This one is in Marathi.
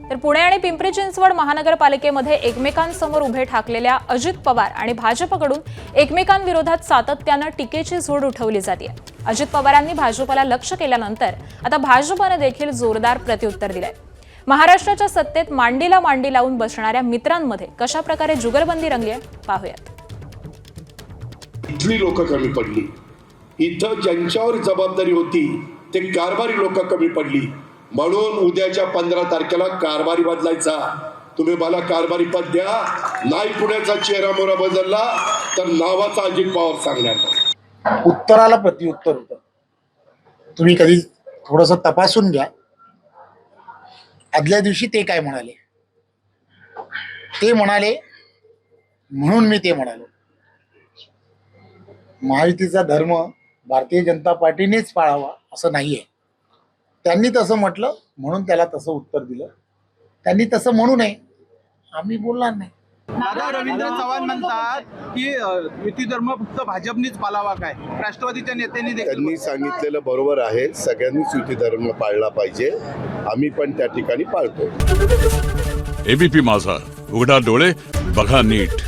तर पुणे आणि पिंपरी चिंचवड महानगरपालिकेमध्ये एकमेकांसमोर उभे ठाकलेल्या अजित पवार आणि भाजपकडून एकमेकांविरोधात सातत्यानं टीकेची झोड उठवली जाते। अजित पवारांनी भाजपला लक्ष्य केल्यानंतर आता भाजपने देखील जोरदार प्रत्युत्तर दिलंय। महाराष्ट्राच्या सत्तेत मांडीला मांडी लावून बसणाऱ्या मित्रांमध्ये कशा प्रकारे जुगलबंदी रंगली पाहूयात। इथली लोक कमी पडली, इथं ज्यांच्यावर जबाबदारी होती ते कारभारी लोक कमी पडली, म्हणून उद्याच्या 15 तारखेला कारभारी बदलायचा। तुम्ही मला कारभारी पद द्या, नाही पुण्याचा चेहरा मोहरा बदलला तर नावाचा अजित पवार सांगणार। उत्तराला प्रत्युत्तर होतं। तुम्ही कधी थोडंसं तपासून घ्या, आदल्या दिवशी ते काय म्हणाले, ते म्हणाले म्हणून मी ते म्हणालो। महायुतीचा धर्म भारतीय जनता पार्टीनेच पाळावा असं नाहीये। त्यांनी तसं म्हटलं म्हणून त्याला तसं उत्तर दिलं, त्यांनी तसं म्हणू नये आम्ही बोलणार नाही। दादा, रवींद्र चव्हाण म्हणतात की युती धर्म फक्त भाजपनीच पाळावा, काय राष्ट्रवादीच्या नेत्यांनी त्यांनी सांगितलेलं बरोबर आहे। सगळ्यांनीच युती धर्म पाळला पाहिजे, आम्ही पण त्या ठिकाणी पाळतो। एबीपी माझा, उघडा डोळे बघा नीट।